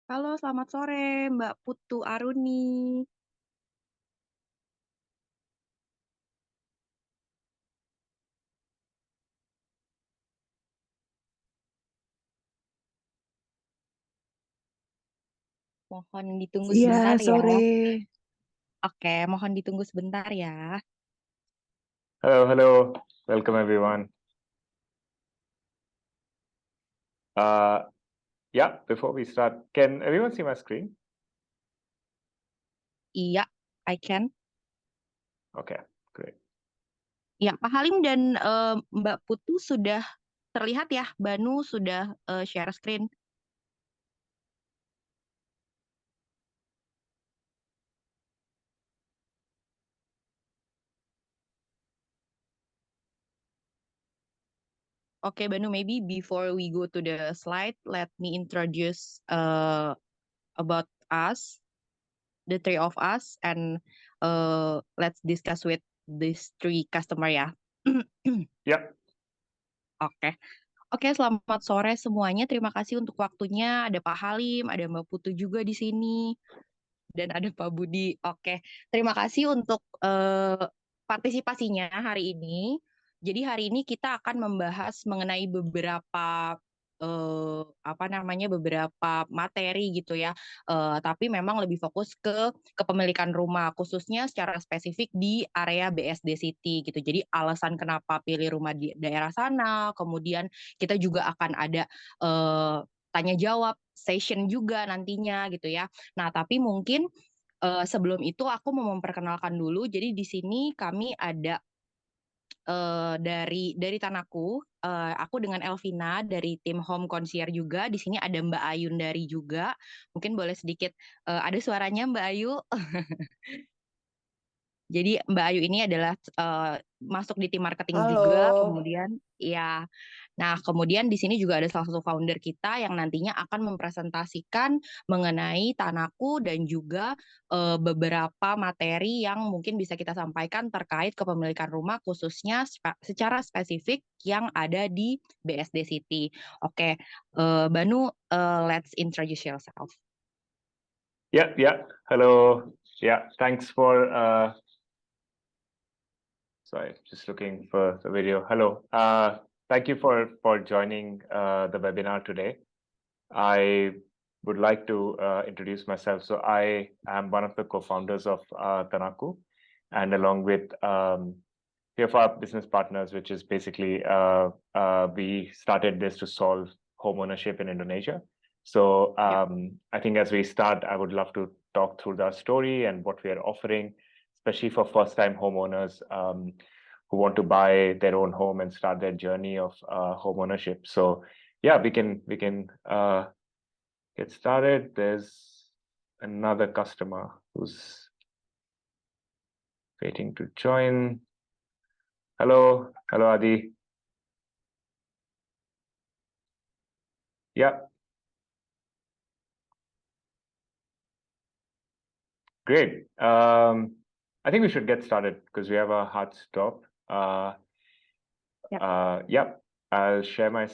Halo, selamat sore Mbak Putu Aruni. Mohon ditunggu Iya, sebentar ya. sore. Oke, mohon ditunggu sebentar ya. Hello, hello. Welcome everyone. Yeah, before we start, can everyone see my screen? Iya, I can. Okay, great. Ya, Pak Halim dan Mbak Putu sudah terlihat ya. Banu sudah share screen. Oke, Banu, maybe before we go to the slide, let me introduce about us, the three of us, and let's discuss with these three customer ya. Yeah, Oke. Oke, selamat sore semuanya. Terima kasih untuk waktunya. Ada Pak Halim, ada Mbak Putu juga di sini, dan ada Pak Budi. Oke, terima kasih untuk partisipasinya hari ini. Jadi hari ini kita akan membahas mengenai beberapa beberapa materi gitu ya. Tapi memang lebih fokus ke kepemilikan rumah, khususnya secara spesifik di area BSD City gitu. Jadi alasan kenapa pilih rumah di daerah sana, kemudian kita juga akan ada tanya jawab session juga nantinya gitu ya. Nah, tapi mungkin sebelum itu aku mau memperkenalkan dulu. Jadi di sini kami ada dari Tanaku, aku dengan Elvina dari tim Home Concierge juga. Di sini ada Mbak Ayun dari juga. Mungkin boleh sedikit ada suaranya Mbak Ayu. Jadi Mbak Ayu ini adalah masuk di tim marketing juga, Halo. kemudian ya. Nah, kemudian di sini juga ada salah satu founder kita yang nantinya akan mempresentasikan mengenai Tanaku dan juga beberapa materi yang mungkin bisa kita sampaikan terkait kepemilikan rumah khususnya secara spesifik yang ada di BSD City. Oke, Banu, let's introduce yourself. yeah. Hello. Yeah, thanks for sorry, just looking for the video. Hello. Thank you for joining the webinar today. I would like to introduce myself. So I am one of the co-founders of Tanaku, and along with few of our business partners, which is basically we started this to solve home ownership in Indonesia. So I think as we start, I would love to talk through the story and what we are offering, especially for first-time homeowners who want to buy their own home and start their journey of home ownership. So yeah, we can get started. There's another customer who's waiting to join. Hello, Adi. Yeah. Great. I think we should get started because we have a hard stop. Yeah, I'll share my.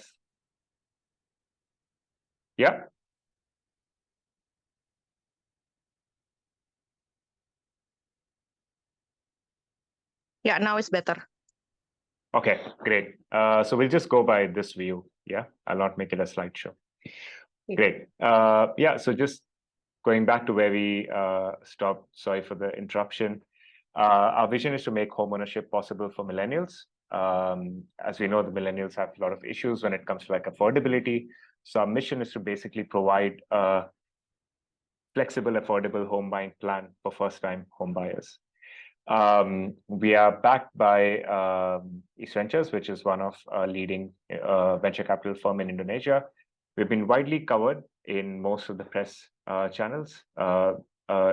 Yeah. Yeah, now it's better. Okay, great. So we'll just go by this view. Yeah, I'll not make it a slideshow. Great. Yeah, so just going back to where we stopped, sorry for the interruption. Our vision is to make homeownership possible for millennials. As we know, the millennials have a lot of issues when it comes to like affordability. So our mission is to basically provide a flexible, affordable home buying plan for first-time home buyers. We are backed by East Ventures, which is one of leading venture capital firm in Indonesia. We've been widely covered in most of the press channels,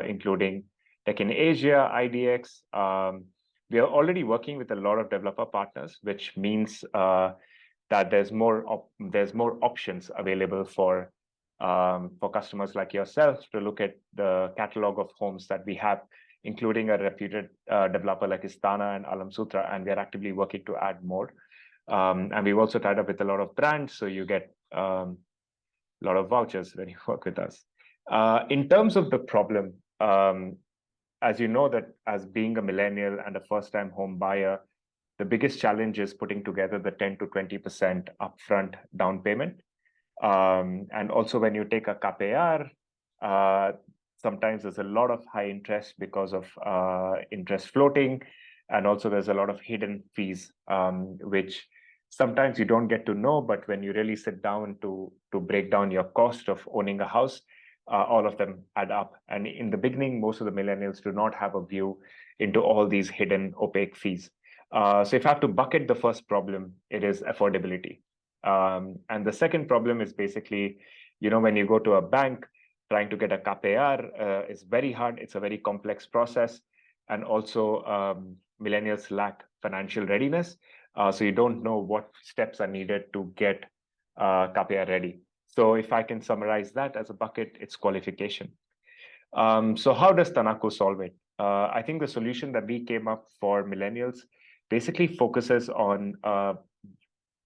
including Tech in Asia, IDX. We are already working with a lot of developer partners, which means that there's more options available for customers like yourself to look at the catalog of homes that we have, including a reputed developer like Istana and Alam Sutra, and we're actively working to add more. And we've also tied up with a lot of brands, so you get a lot of vouchers when you work with us. In terms of the problem, as you know, that as being a millennial and a first-time home buyer, the biggest challenge is putting together the 10 to 20% upfront down payment. And also when you take a KPR, sometimes there's a lot of high interest because of interest floating. And also there's a lot of hidden fees, which sometimes you don't get to know, but when you really sit down to break down your cost of owning a house, all of them add up. And in the beginning, most of the millennials do not have a view into all these hidden opaque fees. So if I have to bucket the first problem, it is affordability. And the second problem is basically, when you go to a bank, trying to get a KPR is very hard. It's a very complex process. And also millennials lack financial readiness. So you don't know what steps are needed to get KPR ready. So if I can summarize that as a bucket, it's qualification. So how does Tanaku solve it? I think the solution that we came up for millennials basically focuses on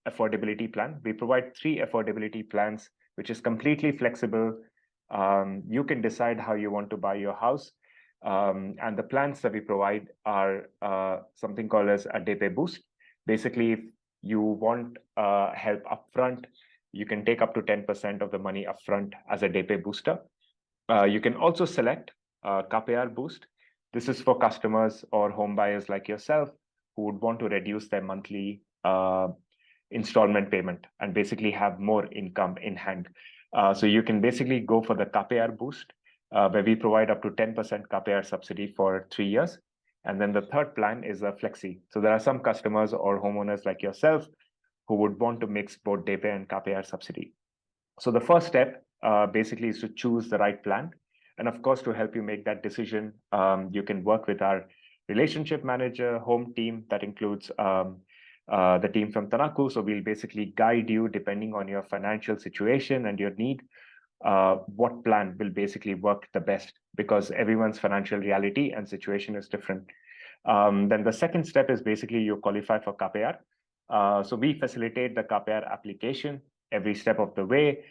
affordability plan. We provide 3 affordability plans, which is completely flexible. You can decide how you want to buy your house. And the plans that we provide are something called as a DP boost. Basically, if you want help upfront, you can take up to 10% of the money upfront as a DP booster. You can also select KPR boost. This is for customers or home buyers like yourself who would want to reduce their monthly installment payment and basically have more income in hand. So you can basically go for the KPR boost, where we provide up to 10% KPR subsidy for 3 years. And then the third plan is a flexi. So there are some customers or homeowners like yourself who would want to mix both DP and KPR subsidy. So the first step basically is to choose the right plan. And of course, to help you make that decision, you can work with our relationship manager, home team that includes the team from Tanaku. So we'll basically guide you depending on your financial situation and your need, what plan will basically work the best, because everyone's financial reality and situation is different. Then the second step is basically you qualify for KPR. So we facilitate the KPR application every step of the way.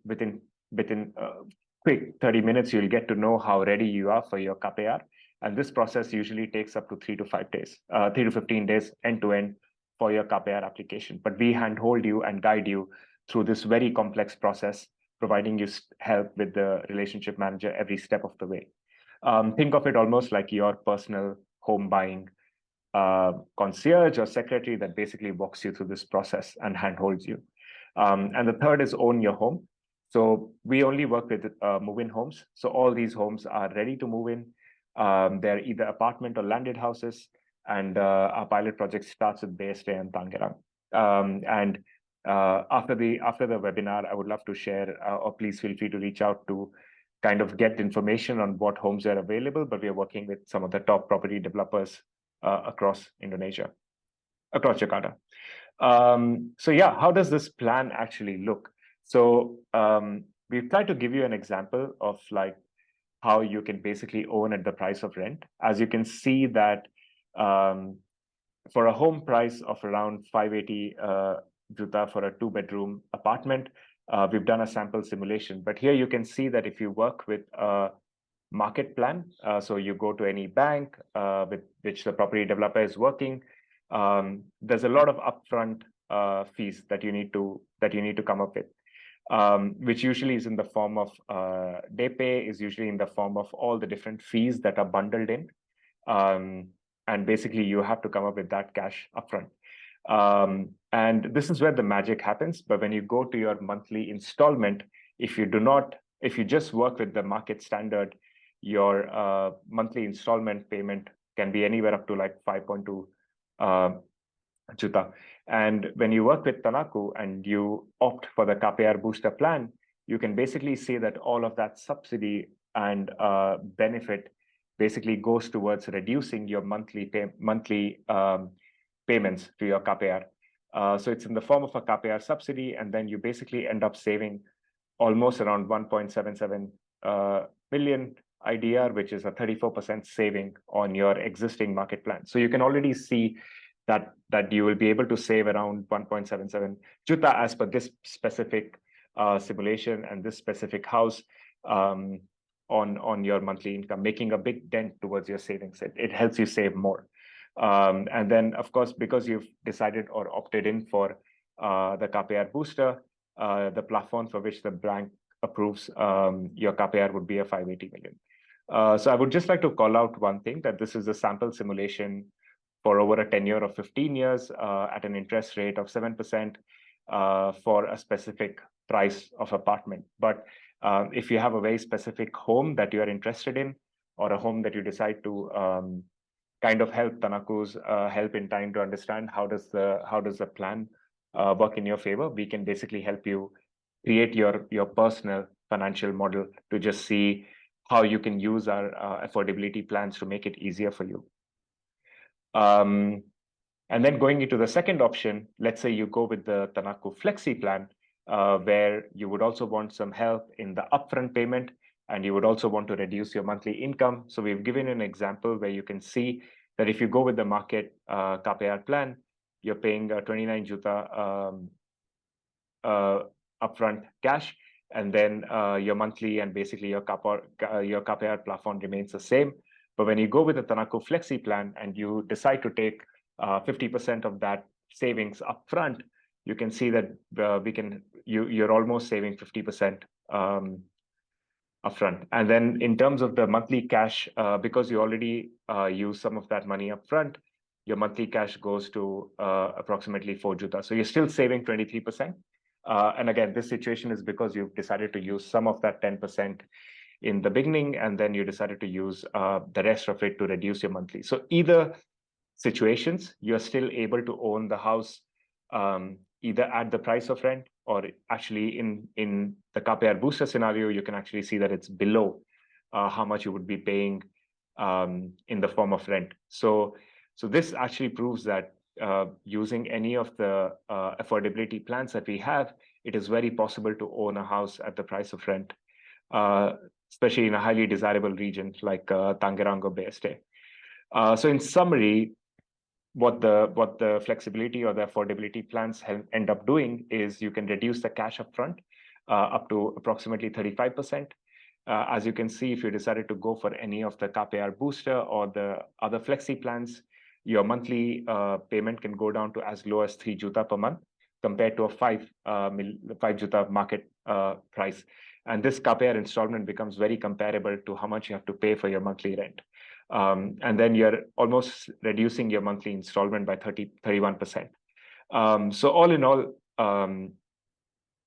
Within quick 30 minutes, you'll get to know how ready you are for your KPR. And this process usually takes up to 3 to 5 days, 3 to 15 days end to end for your KPR application. But we handhold you and guide you through this very complex process, providing you help with the relationship manager every step of the way. Think of it almost like your personal home buying concierge or secretary that basically walks you through this process and handholds you. And the third is own your home. So we only work with move-in homes. So all these homes are ready to move in. They're either apartment or landed houses. And our pilot project starts with BSD and Tangerang. And after the webinar, I would love to share, or please feel free to reach out to kind of get information on what homes are available. But we are working with some of the top property developers across Indonesia, across Jakarta. So yeah, how does this plan actually look? So we've tried to give you an example of like how you can basically own at the price of rent. As you can see that for a home price of around 580 juta for a 2-bedroom apartment, we've done a sample simulation. But here you can see that if you work with a market plan, so you go to any bank with which the property developer is working, there's a lot of upfront fees that you need to come up with, which usually is in the form of DP, is usually in the form of all the different fees that are bundled in. And basically you have to come up with that cash upfront. And this is where the magic happens. But when you go to your monthly installment, if you just work with the market standard, your monthly installment payment can be anywhere up to like 5.2 juta. And when you work with Tanaku and you opt for the KPR booster plan, you can basically see that all of that subsidy and benefit basically goes towards reducing your monthly payments to your KPR. So it's in the form of a KPR subsidy, and then you basically end up saving almost around 1.77 million IDR, which is a 34% saving on your existing market plan. So you can already see that you will be able to save around 1.77 juta as per this specific simulation and this specific house. on your monthly income, making a big dent towards your savings. It helps you save more. And then, of course, because you've decided or opted in for the KPR booster, the plafond for which the bank approves your KPR would be a 580 million. So I would just like to call out one thing, that this is a sample simulation for over a tenure of 15 years at an interest rate of 7% for a specific price of apartment. But if you have a very specific home that you are interested in, or a home that you decide to kind of help Tanaku's help in trying to understand how does the plan work in your favor, we can basically help you create your personal financial model to just see how you can use our affordability plans to make it easier for you. And then going into the second option, let's say you go with the Tanaku Flexi plan, where you would also want some help in the upfront payment, and you would also want to reduce your monthly income. So we've given an example where you can see that if you go with the market KPR plan, you're paying 29 juta upfront cash, and then your monthly and basically your KPR plafond remains the same. But when you go with the Tanaku Flexi plan and you decide to take 50% of that savings upfront, you can see that you're almost saving 50% upfront. And then in terms of the monthly cash, because you already use some of that money upfront, your monthly cash goes to approximately 4 juta. So you're still saving 23%. And again, this situation is because you've decided to use some of that 10% in the beginning, and then you decided to use the rest of it to reduce your monthly. So either situations, you're still able to own the house either at the price of rent, or actually in the KPR booster scenario, you can actually see that it's below how much you would be paying in the form of rent. So this actually proves that using any of the affordability plans that we have, it is very possible to own a house at the price of rent, especially in a highly desirable region like Tangerang or BSD. So in summary, what the flexibility or the affordability plans end up doing is you can reduce the cash upfront up to approximately 35%. As you can see, if you decided to go for any of the KPR booster or the other flexi plans, your monthly payment can go down to as low as 3 juta per month compared to a 5 juta market price. And this KPR installment becomes very comparable to how much you have to pay for your monthly rent. And then you're almost reducing your monthly installment by 31%. So all in all,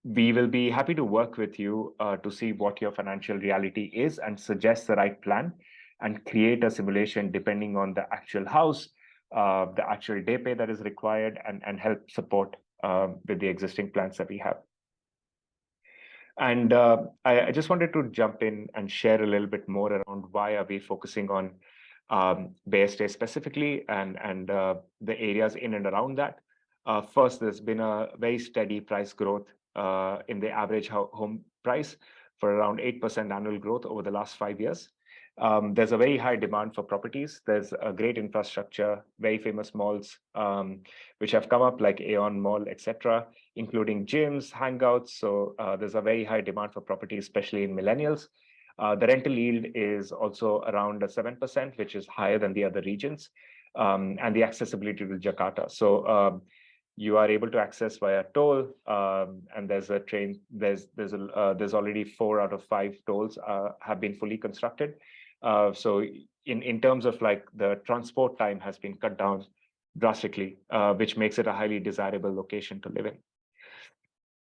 we will be happy to work with you to see what your financial reality is and suggest the right plan and create a simulation depending on the actual house, the actual day pay that is required, and help support with the existing plans that we have. And I just wanted to jump in and share a little bit more around why are we focusing on BSD specifically and the areas in and around that. First, there's been a very steady price growth in the average home price for around 8% annual growth over the last 5 years. There's a very high demand for properties. There's a great infrastructure, very famous malls, which have come up like Aeon Mall, etc., including gyms, hangouts. So there's a very high demand for properties, especially in millennials. The rental yield is also around 7%, which is higher than the other regions, and the accessibility to Jakarta. So you are able to access via toll, and there's a train. There's already 4 out of 5 tolls have been fully constructed. So in terms of like the transport time has been cut down drastically, which makes it a highly desirable location to live in.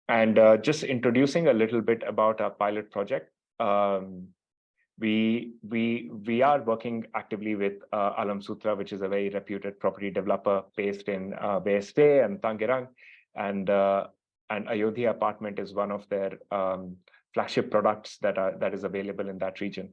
And just introducing a little bit about our pilot project. We are working actively with Alam Sutra, which is a very reputed property developer based in BSD and Tangerang, and Ayodhya Apartment is one of their flagship products that is available in that region.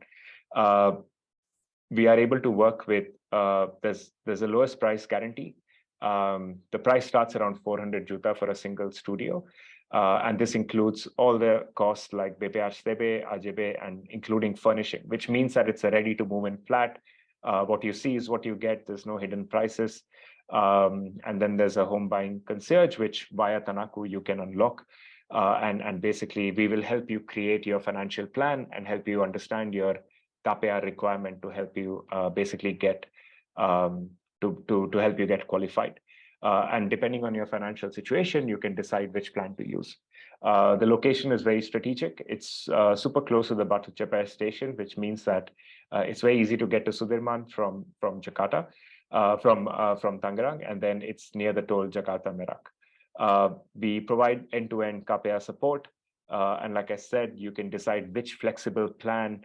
We are able to work with there's a lowest price guarantee. The price starts around 400 juta for a single studio. And this includes all the costs like BPH, AJB, and including furnishing, which means that it's a ready-to-move-in flat. What you see is what you get. There's no hidden prices. And then there's a home buying concierge, which via Tanaku you can unlock. And basically we will help you create your financial plan and help you understand your KPR requirement to help you basically get to help you get qualified. And depending on your financial situation, you can decide which plan to use. The location is very strategic. It's super close to the Batu Cepai station, which means that it's very easy to get to Sudirman from Jakarta, from Tangerang, and then it's near the toll Jakarta Merak. We provide end-to-end KPR support. And like I said, you can decide which flexible plan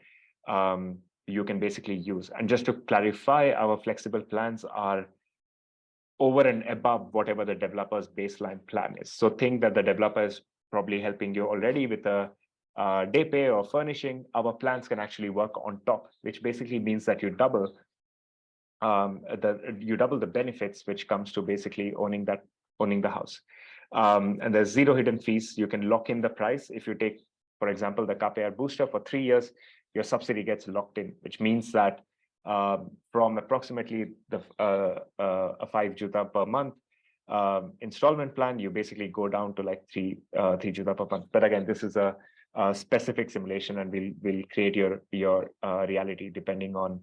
you can basically use. And just to clarify, our flexible plans are over and above whatever the developer's baseline plan is. So think that the developer is probably helping you already with a day pay or furnishing. Our plans can actually work on top, which basically means that you double the benefits which comes to basically owning the house. And there's zero hidden fees. You can lock in the price. If you take, for example, the KPR booster for 3 years, your subsidy gets locked in, which means that from approximately a 5 juta per month installment plan, you basically go down to like 3 juta per month. But again, this is a specific simulation, and we'll create your reality depending on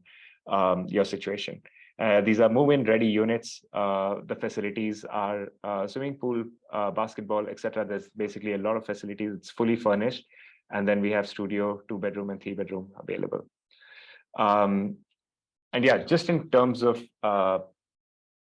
your situation. These are move-in ready units. The facilities are swimming pool, basketball, etc. There's basically a lot of facilities. It's fully furnished. And then we have studio, 2-bedroom and 3-bedroom available. And yeah, just in terms of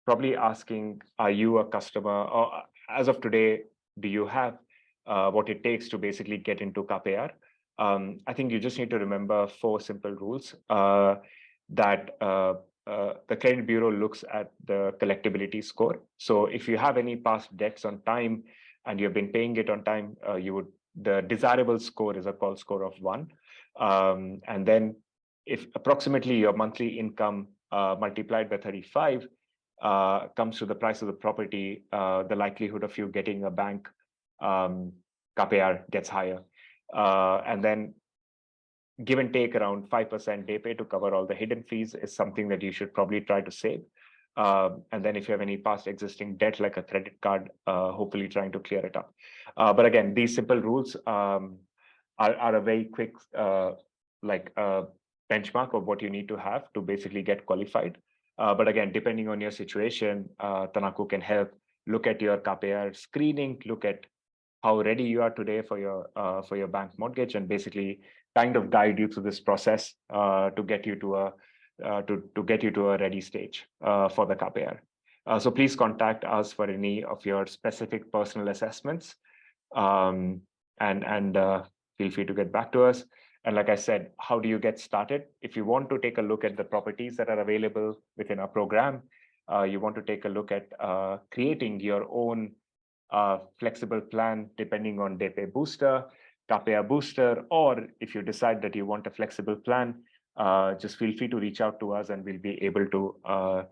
probably asking, are you a customer, or as of today, do you have what it takes to basically get into KPR? I think you just need to remember 4 simple rules that the credit bureau looks at the collectability score. So if you have any past debts on time and you've been paying it on time, the desirable score is a call score of 1. And then if approximately your monthly income multiplied by 35 comes to the price of the property, the likelihood of you getting a bank KPR gets higher. And then give and take around 5% day pay to cover all the hidden fees is something that you should probably try to save. And then if you have any past existing debt like a credit card, hopefully trying to clear it up. But again, these simple rules are a very quick benchmark of what you need to have to basically get qualified. But again, depending on your situation, Tanaku can help look at your KPR screening, look at how ready you are today for your bank mortgage, and basically kind of guide you through this process to get you to a ready stage for the KPR. So please contact us for any of your specific personal assessments, and feel free to get back to us. And like I said, how do you get started? If you want to take a look at the properties that are available within our program, you want to take a look at creating your own flexible plan depending on DP booster, KPR booster, or if you decide that you want a flexible plan, just feel free to reach out to us, and we'll be able to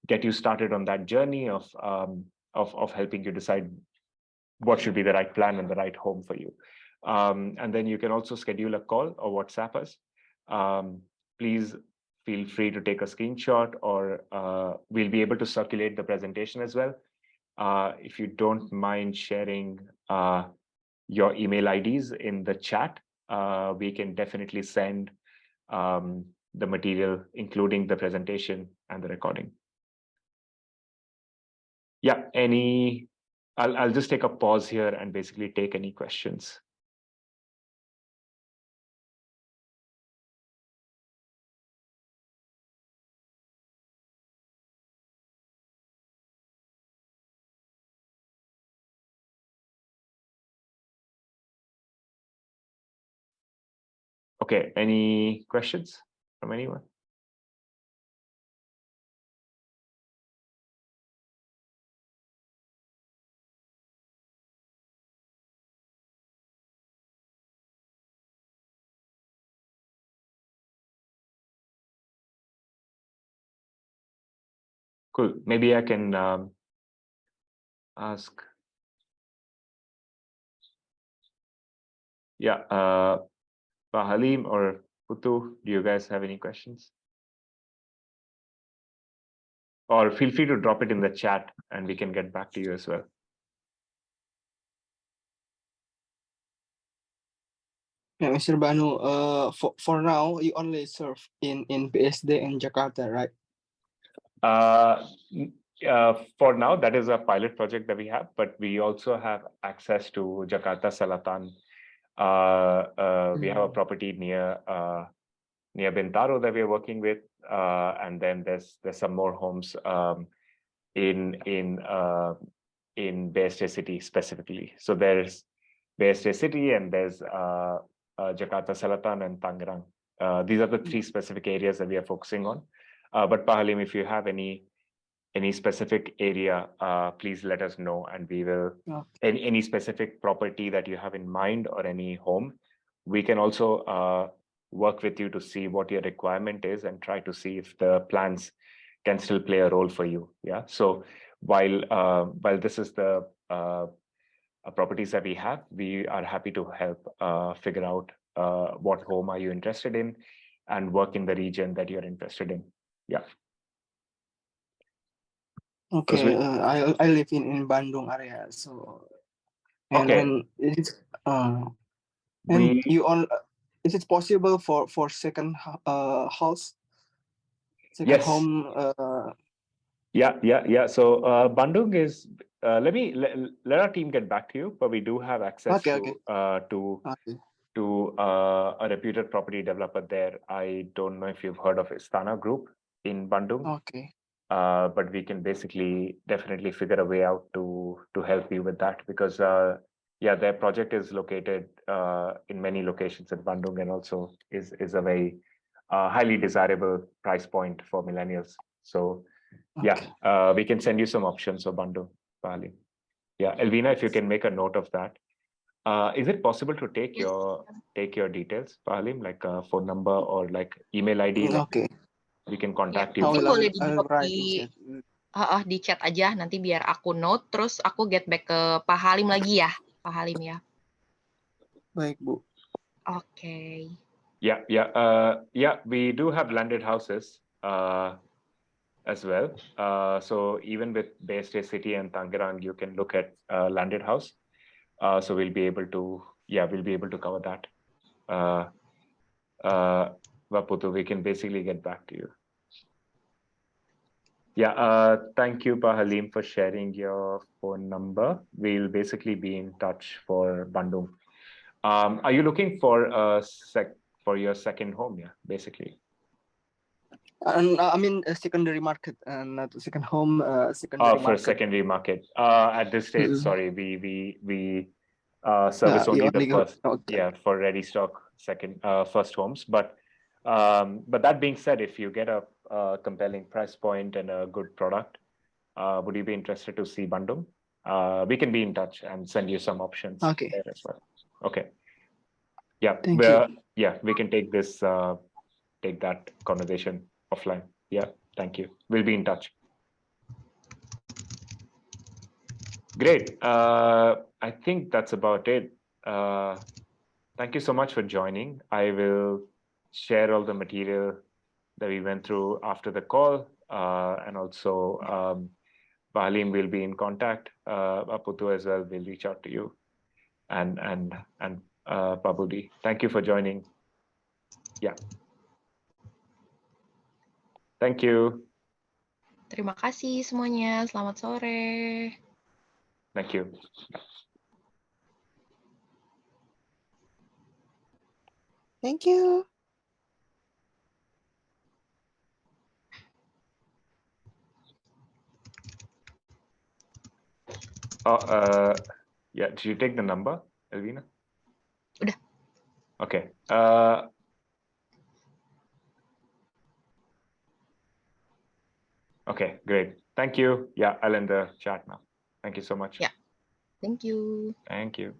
get you started on that journey of helping you decide what should be the right plan and the right home for you. And then you can also schedule a call or WhatsApp us. Please feel free to take a screenshot, or we'll be able to circulate the presentation as well. If you don't mind sharing your email IDs in the chat, we can definitely send the material, including the presentation and the recording. Yeah, I'll just take a pause here and basically take any questions. Okay, any questions from anyone? Cool. Maybe I can ask. Yeah, Pak Halim or Putu, do you guys have any questions? Or feel free to drop it in the chat and we can get back to you as well. Yeah, Mr. Banu, for now, you only serve in BSD and Jakarta, right? For now, that is a pilot project that we have, but we also have access to Jakarta Selatan. We have a property near Bintaro that we are working with, and then there's some more homes in BSD City specifically. So there's BSD City and there's Jakarta Selatan and Tangerang. These are the three specific areas that we are focusing on. But Pahalim, if you have any specific area, please let us know, and we will. Any specific property that you have in mind or any home, we can also work with you to see what your requirement is and try to see if the plans can still play a role for you. Yeah. So while this is the properties that we have, we are happy to help figure out what home are you interested in and work in the region that you're interested in. Yeah. Okay, I live in Bandung area, so Okay. it's and you on is it possible for second house, second Yes. home? Yeah. So Bandung is. Let our team get back to you, but we do have access to a reputed property developer there. I don't know if you've heard of Istana Group in Bandung. Okay. But we can basically definitely figure a way out to help you with that, because their project is located in many locations in Bandung, and also is a very highly desirable price point for millennials. So we can send you some options for Bandung, Bali. Yeah, Elvina, if you can make a note of that. Is it possible to take your details, Pahalim, like a phone number or like email ID? Okay. We can contact you. Mungkin boleh di-drop di chat aja, nanti biar aku note, terus aku get back ke Pak Halim lagi ya, Pak Halim ya. Baik, Bu. Okay. Yeah. We do have landed houses as well. So even with BSD City and Tangerang, you can look at landed house. So we'll be able to cover that. Vaputu, we can basically get back to you. Yeah. Thank you, Pahalim, for sharing your phone number. We'll basically be in touch for Bandung. Are you looking for for your second home? Yeah, basically. I mean a secondary market, not a second home. Secondary for market. Secondary market. At this stage, sorry, we service only the first. Yeah, for ready stock first homes. But that being said, if you get a compelling price point and a good product, would you be interested to see Bandung? We can be in touch and send you some options there as well. Okay. Yeah. Thank you. Yeah, we can take that conversation offline. Yeah. Thank you. We'll be in touch. Great. I think that's about it. Thank you so much for joining. I will share all the material that we went through after the call, and also Bahalim will be in contact. Aputu as well will reach out to you, and Pabudi. Thank you for joining. Yeah. Thank you. Terima kasih semuanya. Selamat sore. Thank you. Thank you. Yeah. Did you take the number, Elvina? Udah. Okay. Okay, great. Thank you. Yeah, I'll end the chat now. Thank you so much. Yeah. Thank you. Thank you.